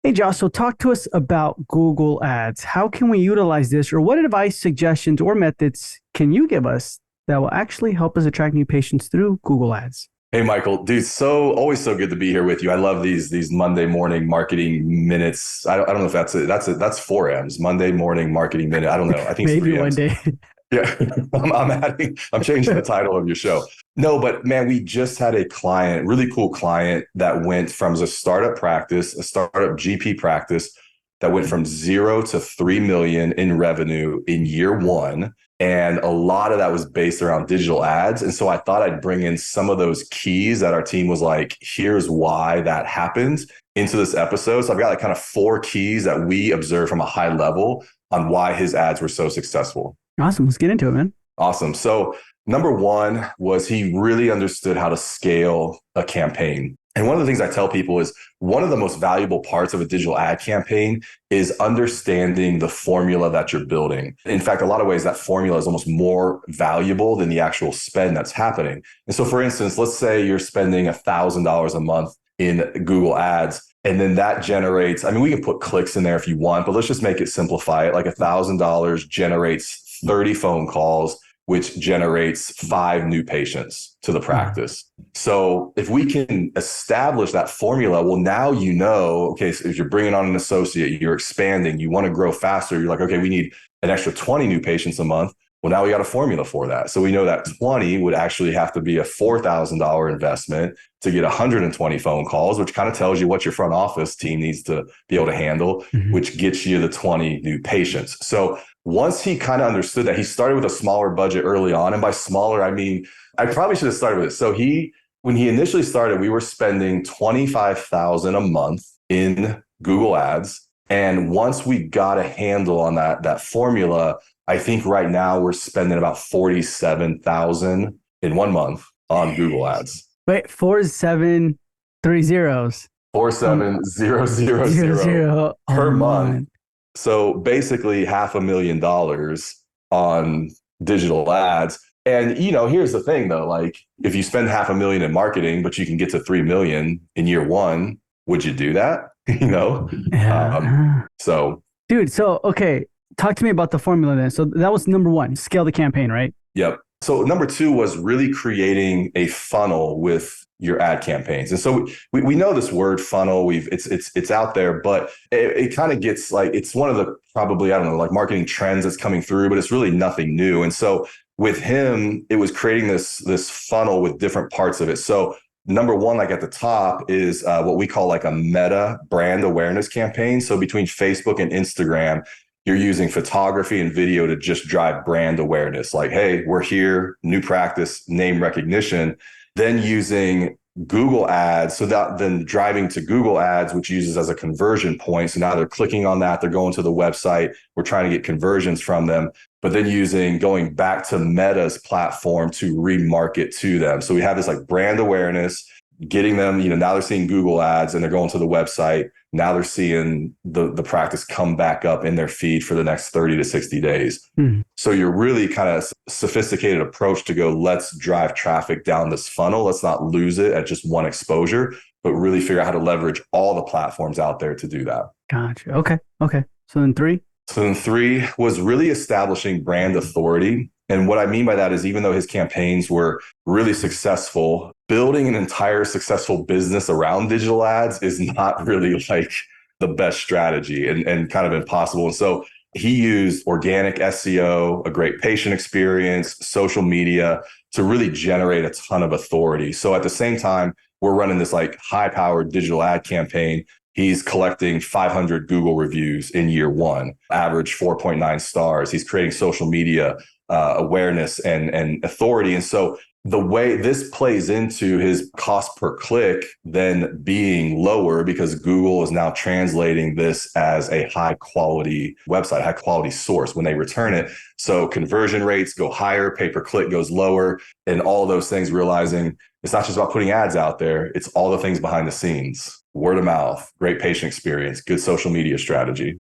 Hey, Josh, so talk to us about Google Ads. How can we utilize this, or what advice, suggestions, or methods can you give us that will actually help us attract new patients through Google Ads? Hey Michael, dude, so always so good to be here with you. I love these Monday morning marketing minutes. I don't know if that's it. That's 4 M's. Monday morning marketing minute. I don't know. I think it's Maybe three one M's. day. Yeah, I'm changing the title of your show. No, but man, we just had a client, really cool client that went from a startup practice, a startup GP practice that went from 0 to 3 million in revenue in year one. And a lot of that was based around digital ads. And so I thought I'd bring in some of those keys that our team was like, here's why that happened into this episode. So I've got like kind of 4 keys that we observed from a high level on why his ads were so successful. Awesome. Let's get into it, man. Awesome. So number one was he really understood how to scale a campaign. And one of the things I tell people is one of the most valuable parts of a digital ad campaign is understanding the formula that you're building. In fact, a lot of ways that formula is almost more valuable than the actual spend that's happening. And so for instance, let's say you're spending $1,000 a month in Google Ads. And then that generates, I mean, we can put clicks in there if you want, but let's just make it simplify it. Like $1,000 generates 30 phone calls, which generates 5 new patients to the practice. So if we can establish that formula, well, now you know, okay, so if you're bringing on an associate, you're expanding, you want to grow faster, you're like, okay, we need an extra 20 new patients a month. Well, now we got a formula for that. So we know that 20 would actually have to be a $4,000 investment to get 120 phone calls, which kind of tells you what your front office team needs to be able to handle, which gets you the 20 new patients. So once he kind of understood that, he started with a smaller budget early on. And by smaller, I mean, I probably should have started with it. So when he initially started, we were spending 25,000 a month in Google Ads. And once we got a handle on that formula, I think right now we're spending about 47,000 in 1 month on Google Ads. Wait, 4730s. Four Um, seven zero zero zero zero zero a per month. month. So basically $500,000 on digital ads. And here's the thing though, like if you spend 500,000 in marketing, but you can get to 3 million in year one, would you do that? Yeah. So Dude, so okay, talk to me about the formula then. So that was number one, scale the campaign, right? yep. So number two was really creating a funnel with your ad campaigns. And so we know this word funnel, it's out there, but it kind of gets like, it's one of the probably, I don't know, like marketing trends that's coming through, but it's really nothing new. And so with him, it was creating this funnel with different parts of it. So number one, like at the top is what we call like a meta brand awareness campaign. So between Facebook and Instagram, you're using photography and video to just drive brand awareness. Like, hey, we're here, new practice, name recognition. Then using Google Ads, so that then driving to Google Ads, which uses as a conversion point. So now they're clicking on that, they're going to the website. We're trying to get conversions from them, but then going back to Meta's platform to remarket to them. So we have this like brand awareness, getting them, now they're seeing Google Ads and they're going to the website. Now they're seeing the practice come back up in their feed for the next 30 to 60 days. So you're really kind of sophisticated approach to go, let's drive traffic down this funnel. Let's not lose it at just one exposure, but really figure out how to leverage all the platforms out there to do that. Gotcha. Okay. Okay. So then three. So then 3 was really establishing brand authority. And what I mean by that is even though his campaigns were really successful, building an entire successful business around digital ads is not really like the best strategy and kind of impossible. And so he used organic SEO, a great patient experience, social media to really generate a ton of authority. So at the same time, we're running this like high powered digital ad campaign. He's collecting 500 Google reviews in year one, average 4.9 stars. He's creating social media awareness and authority. And so the way this plays into his cost per click then being lower because Google is now translating this as a high quality website, high quality source when they return it. So conversion rates go higher, pay per click goes lower, and all those things, realizing it's not just about putting ads out there, it's all the things behind the scenes. Word of mouth, great patient experience, good social media strategy.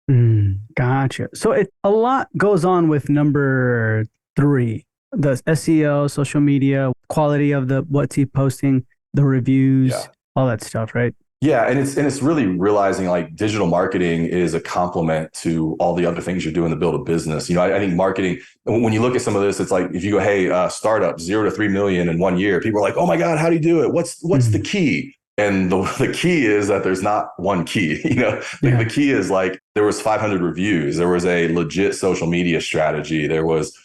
Gotcha. So a lot goes on with number three, the SEO, social media, quality of what's he posting, the reviews, all that stuff, right? Yeah, and it's really realizing like digital marketing is a complement to all the other things you're doing to build a business. I think marketing, when you look at some of this, it's like if you go, hey, startup 0 to 3 million in 1 year, people are like, oh my God, how do you do it? What's the Mhm. key? And the key is that there's not one key. The Yeah. key is like there was 500 reviews, there was a legit social media strategy, there was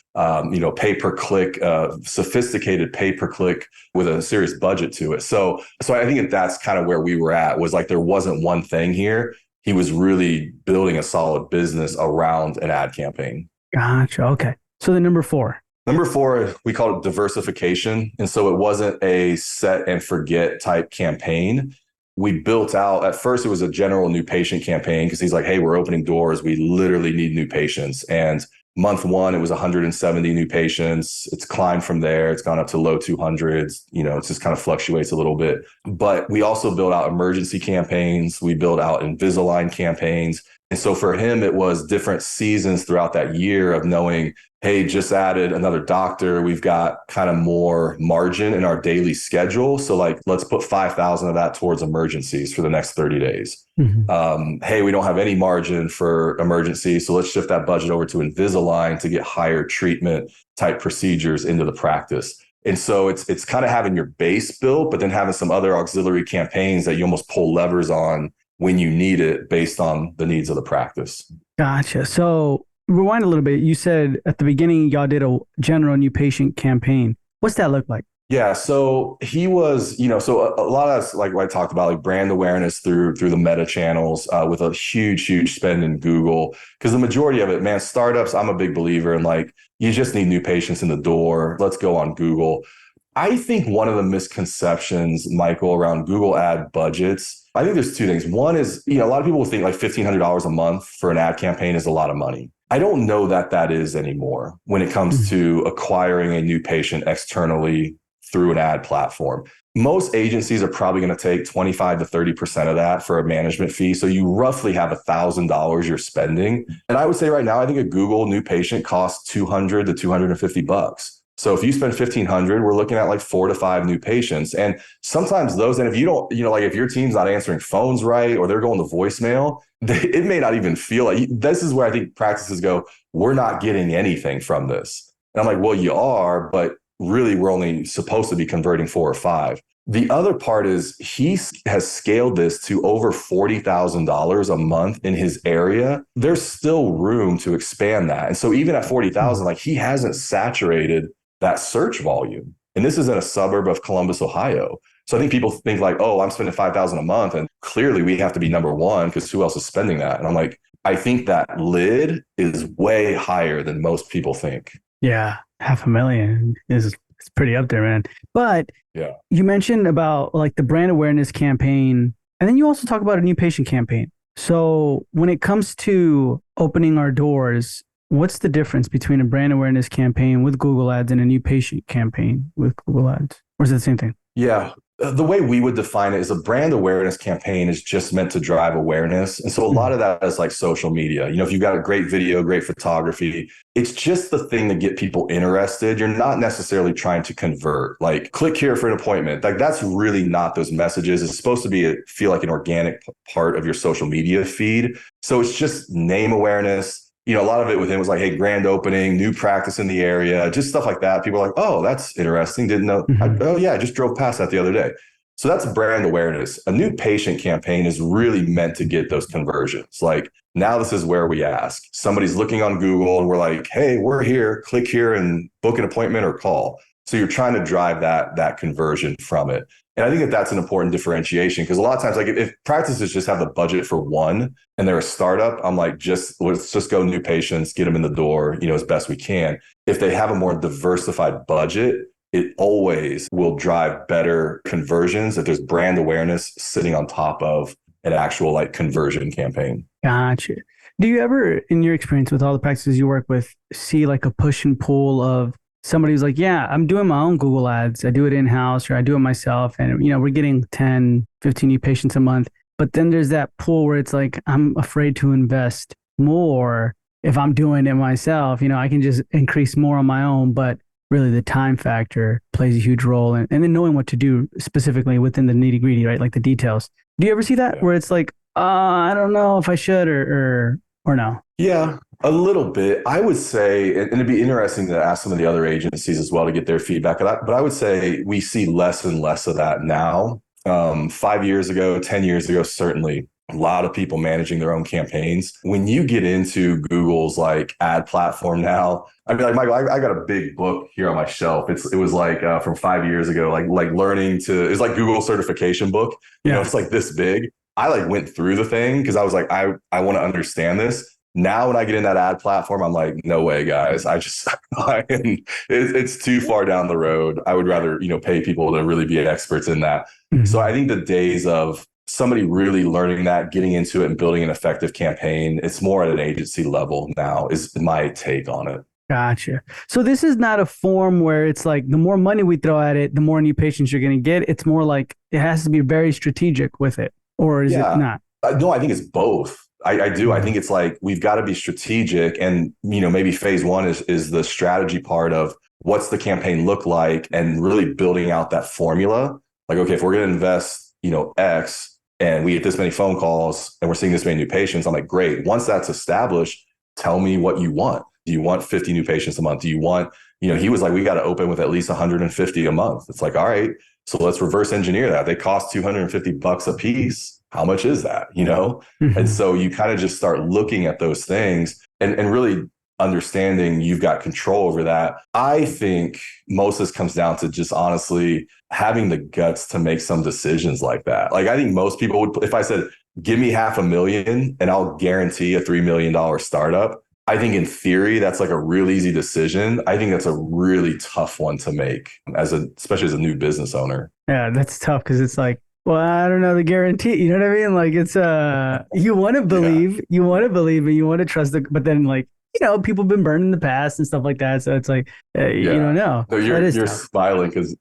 pay per click, sophisticated pay per click with a serious budget to it. So I think that's kind of where we were at, was like there wasn't one thing here. He was really building a solid business around an ad campaign. Gotcha. Okay. So the number four. Number four, we call it diversification. And so it wasn't a set and forget type campaign. We built out, at first, it was a general new patient campaign because he's like, hey, we're opening doors. We literally need new patients. And month one, it was 170 new patients. It's climbed from there. It's gone up to low 200s. It just kind of fluctuates a little bit. But we also built out emergency campaigns. We built out Invisalign campaigns. And so for him, it was different seasons throughout that year of knowing, hey, just added another doctor. We've got kind of more margin in our daily schedule. So like, let's put 5,000 of that towards emergencies for the next 30 days. Mhm. Hey, we don't have any margin for emergency. So let's shift that budget over to Invisalign to get higher treatment type procedures into the practice. And so it's kind of having your base built, but then having some other auxiliary campaigns that you almost pull levers on when you need it based on the needs of the practice. Gotcha. So rewind a little bit. You said at the beginning y'all did a general new patient campaign. What's that look like? Yeah, so he was, so a lot of us, like what I talked about, like brand awareness through the meta channels, with a huge spend in Google, because the majority of it, man, startups, I'm a big believer in, like, you just need new patients in the door. Let's go on Google. I think one of the misconceptions, Michael, around Google ad budgets, I think there's two things. One is, a lot of people think like $1,500 a month for an ad campaign is a lot of money. I don't know that is anymore when it comes Mhm. to acquiring a new patient externally through an ad platform. Most agencies are probably going to take 25 to 30% of that for a management fee. So you roughly have $1,000 you're spending. And I would say right now, I think a Google new patient costs 200 to 250 bucks. So if you spend 1,500, we're looking at like 4 to 5 new patients. And sometimes those, and if you don't, like if your team's not answering phones right, or they're going to voicemail, it may not even feel like, this is where I think practices go, we're not getting anything from this. And I'm like, well, you are, but really we're only supposed to be converting 4 or 5. The other part is he has scaled this to over $40,000 a month in his area. There's still room to expand that. And so even at 40,000, like, he hasn't saturated that search volume. And this is in a suburb of Columbus, Ohio. So I think people think like, oh, I'm spending 5,000 a month, and clearly we have to be number one because who else is spending that? And I'm like, I think that lid is way higher than most people think. Yeah, 500,000 is it's pretty up there, man. But Yeah. you mentioned about like the brand awareness campaign, and then you also talk about a new patient campaign. So when it comes to opening our doors, what's the difference between a brand awareness campaign with Google Ads and a new patient campaign with Google Ads? Or is it the same thing? Yeah. The way we would define it is a brand awareness campaign is just meant to drive awareness. And so a lot of that is like social media. If you've got a great video, great photography, it's just the thing to get people interested. You're not necessarily trying to convert, like click here for an appointment. Like, that's really not those messages. It's supposed to feel like an organic part of your social media feed. So it's just name awareness. A lot of it with him was like, hey, grand opening, new practice in the area, just stuff like that. People are like, oh, that's interesting. Didn't know. Mhm. Oh, yeah, I just drove past that the other day. So that's brand awareness. A new patient campaign is really meant to get those conversions. Like, now this is where we ask. Somebody's looking on Google and we're like, hey, we're here. Click here and book an appointment or call. So you're trying to drive that conversion from it. And I think that's an important differentiation, because a lot of times, like if practices just have the budget for one and they're a startup, I'm like, let's just go new patients, get them in the door, as best we can. If they have a more diversified budget, it always will drive better conversions if there's brand awareness sitting on top of an actual like conversion campaign. Gotcha. Do you ever, in your experience with all the practices you work with, see like a push and pull of somebody who's like, yeah, I'm doing my own Google ads. I do it in-house, or I do it myself. And, we're getting 10, 15 new patients a month. But then there's that pull where it's like, I'm afraid to invest more if I'm doing it myself. I can just increase more on my own. But really the time factor plays a huge role, and then knowing what to do specifically within the nitty gritty, right? Like the details. Do you ever see that Yeah. where it's like, I don't know if I should or no? Yeah, a little bit. I would say, and it'd be interesting to ask some of the other agencies as well to get their feedback of that. But I would say we see less and less of that now. 5 years ago, 10 years ago, certainly a lot of people managing their own campaigns. When you get into Google's like ad platform now, I mean, like Michael, I got a big book here on my shelf. It was like from 5 years ago, like learning to. It's like Google certification book. Yeah. It's like this big. I like went through the thing because I was like, I want to understand this. Now, when I get in that ad platform, I'm like, no way, guys. It's too far down the road. I would rather, pay people to really be experts in that. So I think the days of somebody really learning that, getting into it and building an effective campaign, it's more at an agency level now is my take on it. Gotcha. So this is not a form where it's like the more money we throw at it, the more new patients you're going to get. It's more like it has to be very strategic with it, or is it not? No, I think it's both. I do. I think it's like we've got to be strategic, and maybe phase one is the strategy part of what's the campaign look like, and really building out that formula. Like, okay, if we're going to invest, X, and we get this many phone calls, and we're seeing this many new patients, I'm like, great. Once that's established, tell me what you want. Do you want 50 new patients a month? Do you want, he was like, we got to open with at least 150 a month. It's like, all right, so let's reverse engineer that. They cost $250 a piece. How much is that? And so you kind of just start looking at those things and really understanding you've got control over that. I think most of this comes down to just honestly having the guts to make some decisions like that. Like, I think most people would, if I said, give me $500,000 and I'll guarantee a $3 million startup, I think in theory, that's like a real easy decision. I think that's a really tough one to make especially as a new business owner. Yeah, that's tough because it's like, well, I don't know the guarantee. You know what I mean? Like it's you want to believe, and you want to trust it, but then like people have been burned in the past and stuff like that. So it's like you don't know. No, you're smiling because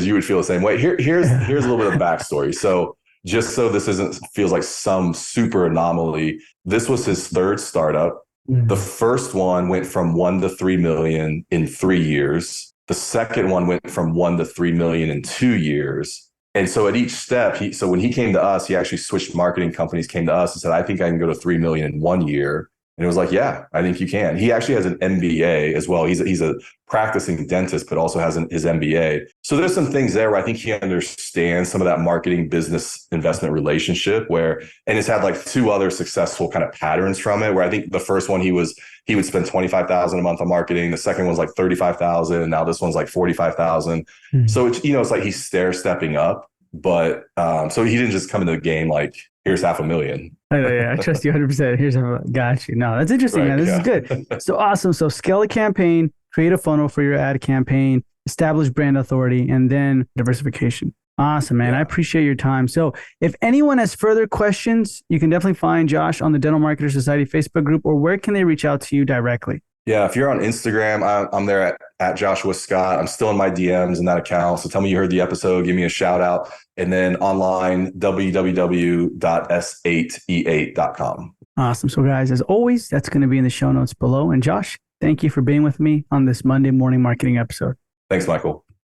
you would feel the same way. Here's a little bit of backstory. So just so this feels like some super anomaly, this was his third startup. The first one went from 1 to 3 million in 3 years. The second one went from 1 to 3 million in 2 years. And so at each step, so when he came to us, he actually switched marketing companies, came to us and said, I think I can go to 3 million in 1 year. And it was like, yeah, I think you can. He actually has an MBA as well. He's a practicing dentist, but also has his MBA. So there's some things there where I think he understands some of that marketing business investment relationship and has had like 2 other successful kind of patterns from it, where I think the first one he would spend $25,000 a month on marketing. The second one's like $35,000. And now this one's like $45,000. So it's, it's like he's stair stepping up, but so he didn't just come into the game like, here's $500,000. Yeah, I trust you 100%. Got you. No, that's interesting, man. This is good. So awesome. So scale a campaign, create a funnel for your ad campaign, establish brand authority, and then diversification. Awesome, man. I appreciate your time. So if anyone has further questions, you can definitely find Josh on the Dental Marketer Society Facebook group, or where can they reach out to you directly? Yeah, if you're on Instagram, I'm there at Joshua Scott. I'm still in my DMs in that account. So tell me you heard the episode, give me a shout out. And then online, www.s8e8.com. Awesome. So guys, as always, that's going to be in the show notes below. And Josh, thank you for being with me on this Monday morning marketing episode. Thanks, Michael.